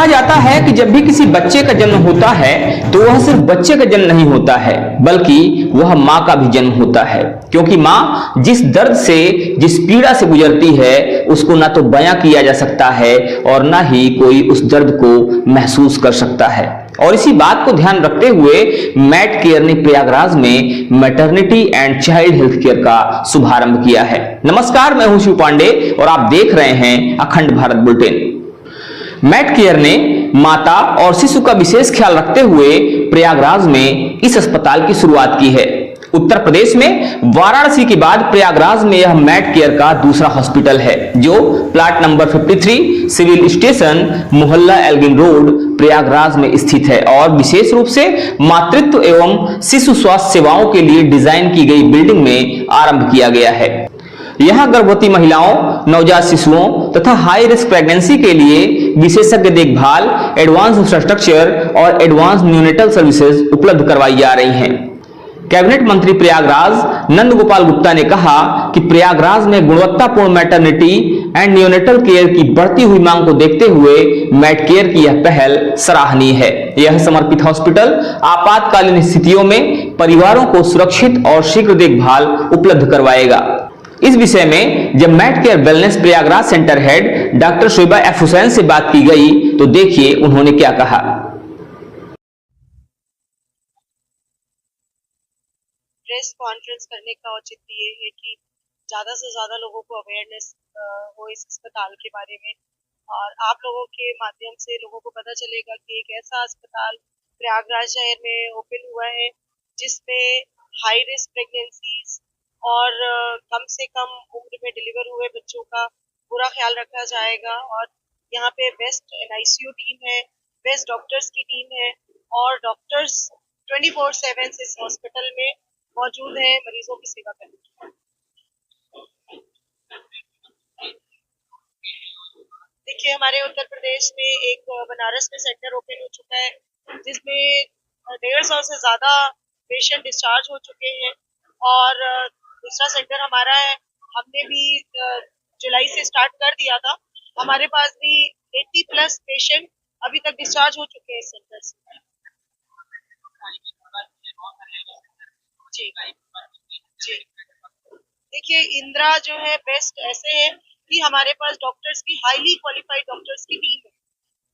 कहा जाता है कि जब भी किसी बच्चे का जन्म होता है तो वह सिर्फ बच्चे का जन्म नहीं होता है, बल्कि वह माँ का भी जन्म होता है, क्योंकि माँ जिस दर्द से, जिस पीड़ा से गुजरती है उसको ना तो बयां किया जा सकता है और ना ही कोई उस दर्द को महसूस कर सकता है। और इसी बात को ध्यान रखते हुए मैट केयर ने प्रयागराज में maternity and child health care का शुभारंभ किया है। नमस्कार, मैं हूं शिव पांडे और आप देख रहे हैं अखंड भारत बुलेटिन। मैट केयर ने माता और शिशु का विशेष ख्याल रखते हुए प्रयागराज में इस अस्पताल की शुरुआत की है। उत्तर प्रदेश में वाराणसी के बाद प्रयागराज में यह मैट केयर का दूसरा हॉस्पिटल है, जो प्लाट नंबर 53 सिविल स्टेशन, मोहल्ला एल्गिन रोड, प्रयागराज में स्थित है और विशेष रूप से मातृत्व एवं शिशु स्वास्थ्य सेवाओं के लिए डिजाइन की गई बिल्डिंग में आरंभ किया गया है। यहां गर्भवती महिलाओं, नवजात शिशुओं तथा हाई रिस्क प्रेगनेंसी के लिए विशेषज्ञ देखभाल, एडवांस इंफ्रास्ट्रक्चर और एडवांस न्यूनेटल सर्विसेज उपलब्ध करवाई जा रही हैं। कैबिनेट मंत्री प्रयागराज नंद गोपाल गुप्ता ने कहा कि प्रयागराज में गुणवत्तापूर्ण मैटरनिटी एंड न्यूनेटल केयर की बढ़ती हुई मांग को देखते हुए मैट केयर की यह पहल सराहनीय है। यह समर्पित हॉस्पिटल आपातकालीन स्थितियों में परिवारों को सुरक्षित और शीघ्र देखभाल उपलब्ध करवाएगा। इस विषय में जब Mat care wellness Prayagraj centre head doctor Shoeba F Hussain से बात की गई तो देखिए उन्होंने क्या कहा। प्रेस कॉन्फ्रेंस करने का औचित्य ये है कि ज़्यादा से ज़्यादा लोगों को अवेयरनेस हो इस अस्पताल के बारे में, और आप लोगों के माध्यम से लोगों को पता चलेगा कि एक ऐसा अस्पताल प्रयागराज शहर में ओपन हुआ है जिसमें हाई रिस्क प्रेगनेंसीज और कम से कम उम्र में डिलीवर हुए बच्चों का पूरा ख्याल रखा जाएगा। और यहाँ पे बेस्ट NICU टीम है, बेस्ट डॉक्टर्स की टीम है और डॉक्टर्स 24/7 इस हॉस्पिटल में मौजूद है मरीजों की सेवा करने के लिए। देखिए, हमारे उत्तर प्रदेश में एक बनारस में सेंटर ओपन हो चुका है जिसमें 150 से ज्यादा पेशेंट डिस्चार्ज हो चुके हैं और दूसरा सेंटर हमारा है, हमने भी जुलाई से स्टार्ट कर दिया था। हमारे पास भी 80+ पेशेंट अभी तक डिस्चार्ज हो चुके हैं इस सेंटर से। जी, देखिए, इंदिरा जो है बेस्ट ऐसे है कि हमारे पास डॉक्टर्स की हाईली क्वालिफाइड डॉक्टर्स की टीम है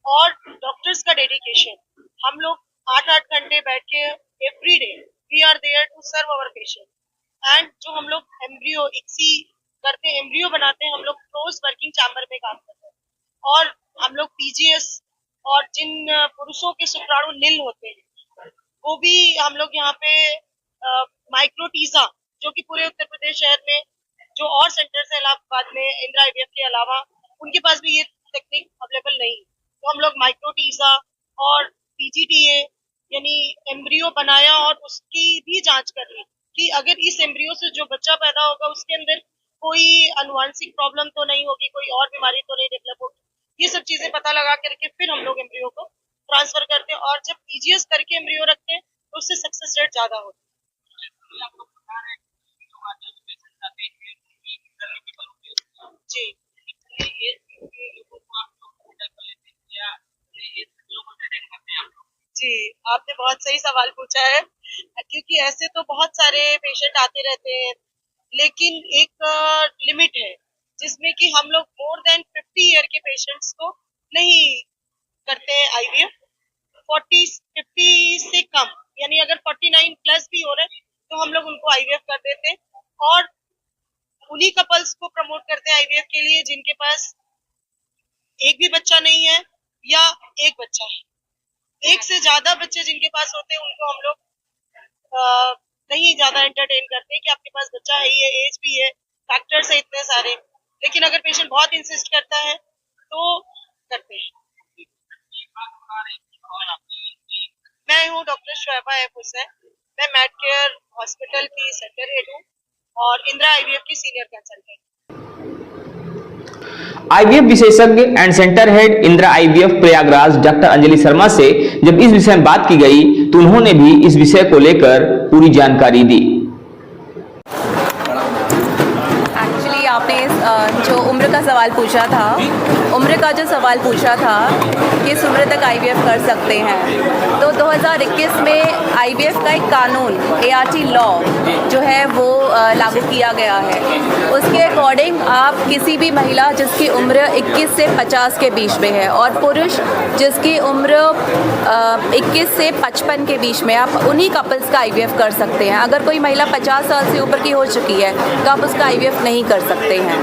और डॉक्टर्स का डेडिकेशन। हम लोग 8-8 घंटे बैठ के every day we are there to serve our patient. And जो हम लोग एम्ब्रियो इक्सी करते हैं, एम्ब्रियो बनाते हैं, हम लोग क्लोज वर्किंग चैम्बर में काम करते हैं और हम लोग PGS और जिन पुरुषों के शुक्राणु नील होते हैं वो भी हम लोग यहाँ पे माइक्रोटीजा, जो कि पूरे उत्तर प्रदेश शहर में जो और सेंटर्स है इलाहाबाद में इंदिरा IVF के अलावा उनके पास भी ये टेक्निक अवेलेबल नहीं, तो हम लोग माइक्रोटीजा और PGTA यानी एम्ब्रियो बनाया और उसकी भी जांच कर ली कि अगर इस एम्ब्रियो से जो बच्चा पैदा होगा उसके अंदर कोई अनुवांशिक प्रॉब्लम तो नहीं होगी, कोई और बीमारी तो नहीं डेवलप होगी। ये सब चीजें पता लगा करके फिर हम लोग एम्ब्रियो को ट्रांसफर करते हैं और जब PGS करके एम्ब्रियो रखते हैं तो उससे सक्सेस रेट ज्यादा होती है। जी, जी, आपने बहुत सही सवाल पूछा है, क्योंकि ऐसे तो बहुत सारे पेशेंट आते रहते हैं, लेकिन एक लिमिट है जिसमें कि हम लोग मोर देन 50 ईयर के पेशेंट्स को नहीं करते हैं IVF। 50 से कम, यानी अगर 49+ भी हो रहे हैं तो हम लोग उनको IVF कर देते हैं और उन्हीं कपल्स को प्रमोट करते हैं IVF के लिए जिनके पास एक भी बच्चा नहीं है या एक बच्चा है। एक से ज्यादा बच्चे जिनके पास होते हैं उनको हम लोग नहीं ज्यादा एंटरटेन करते हैं कि आपके पास बच्चा है, ये एज भी है, फैक्टर्स है इतने सारे। लेकिन अगर पेशेंट बहुत इंसिस्ट करता है तो करते हैं। मैं हूँ डॉक्टर शोएबा एफ हुसैन, मैं मैट केयर हॉस्पिटल की सेंटर हेड हूँ और इंदिरा IVF की सीनियर कंसल्टेंट। IVF विशेषज्ञ and centre head Indira IVF Prayagraj doctor Anjali Sharma से जब इस विषय में बात की गई तो उन्होंने भी इस विषय को लेकर पूरी जानकारी दी। एक्चुअली आपने जो उम्र का सवाल पूछा था, उम्र का जो सवाल पूछा था किस उम्र तक आईवीएफ कर सकते हैं, तो 2021 में आईवीएफ का एक कानून ART लॉ जो है वो लागू किया गया है। उसके अकॉर्डिंग आप किसी भी महिला जिसकी उम्र 21 से 50 के बीच में है और पुरुष जिसकी उम्र 21 से 55 के बीच में, आप उन्हीं कपल्स का आईवीएफ कर सकते हैं। अगर कोई महिला 50 साल से ऊपर की हो चुकी है तो आप उसका आईवीएफ नहीं कर सकते हैं।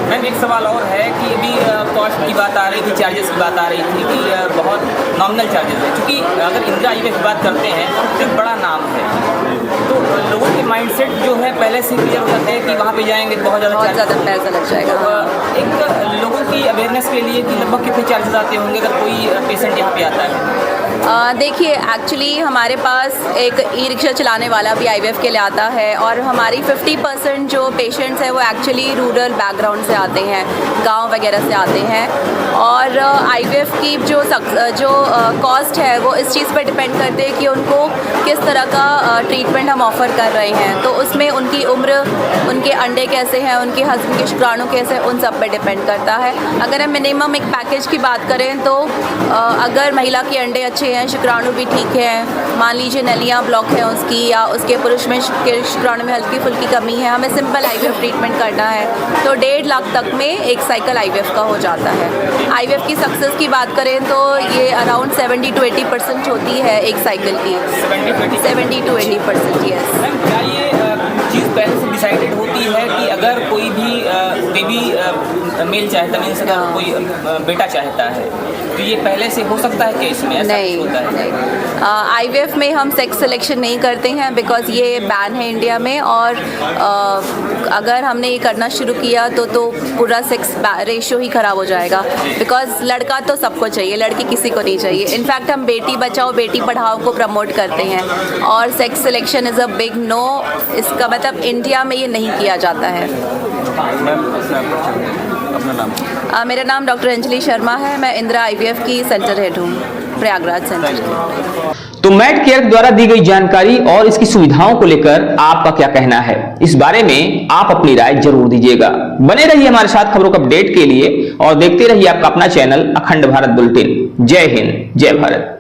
मैम एक सवाल और है कि अभी कॉस्ट की बात आ रही थी, चार्जेस की बात आ रही थी कि बहुत नॉमिनल चार्जेस है, क्योंकि अगर इंदिरा आईवीएफ की बात करते हैं तो एक बड़ा नाम है, तो लोगों के माइंडसेट जो है पहले से क्लियर हो जाते हैं कि वहाँ पे जाएंगे तो बहुत ज़्यादा पैसा लग जाएगा। तो एक लोगों की अवेयरनेस के लिए कि लगभग कितने चार्जेस आते होंगे अगर कोई पेशेंट यहाँ पे आता है? देखिए, एक्चुअली हमारे पास एक ई-रिक्शा चलाने वाला भी आईवीएफ के लिए आता है और हमारी 50% जो पेशेंट्स हैं वो एक्चुअली रूरल बैकग्राउंड से आते हैं, गांव वगैरह से आते हैं। और आईवीएफ की जो कॉस्ट है वो इस चीज़ पर डिपेंड करते हैं कि उनको किस तरह का ट्रीटमेंट हम ऑफ़र कर रहे हैं, तो उसमें उनकी उम्र, उनके अंडे कैसे हैं, उनके हस्बैंड के शुक्राणु कैसे हैं, उन सब पर डिपेंड करता है। अगर हम मिनिमम एक पैकेज की बात करें तो अगर महिला के अंडे अच्छे हैं, शुक्राणु भी ठीक है, मान लीजिए नलियाँ ब्लॉक है उसकी या उसके पुरुष में शुक्राणु में हल्की फुल्की कमी है, हमें सिंपल आईवीएफ ट्रीटमेंट करना है तो 1.5 लाख तक में एक साइकिल आईवीएफ का हो जाता है। आईवीएफ की सक्सेस की बात करें तो ये अराउंड 70 to 80% होती है एक साइकिल की। 70 to 80%, यस। क्या ये चीज़ पहले से डिसाइडेड होती है कि अगर कोई भी बेबी मेल चाहता है, मीन्स अगर कोई बेटा चाहता है तो ये पहले से हो सकता है कि इसमें ऐसा होता है? नहीं, आईवीएफ में हम सेक्स सिलेक्शन नहीं करते हैं बिकॉज़ ये बैन है इंडिया में, और अगर हमने ये करना शुरू किया तो पूरा सेक्स रेशियो ही ख़राब हो जाएगा, बिकॉज़ लड़का तो सबको चाहिए, लड़की किसी को नहीं चाहिए। इनफैक्ट हम बेटी बचाओ बेटी पढ़ाओ को प्रमोट करते हैं और sex selection is a big no. इसका मतलब इंडिया में ये नहीं किया जाता है। मेरा नाम डॉक्टर अंजलि शर्मा है, मैं इंदिरा आईवीएफ की सेंटर हेड हूँ, प्रयागराज सेंटर की। तो मैट केयर द्वारा दी गई जानकारी और इसकी सुविधाओं को लेकर आपका क्या कहना है, इस बारे में आप अपनी राय जरूर दीजिएगा। बने रहिए हमारे साथ खबरों का अपडेट के लिए और देखते रहिए आपका अपना चैनल अखंड भारत बुलेटिन। जय हिंद, जय भारत।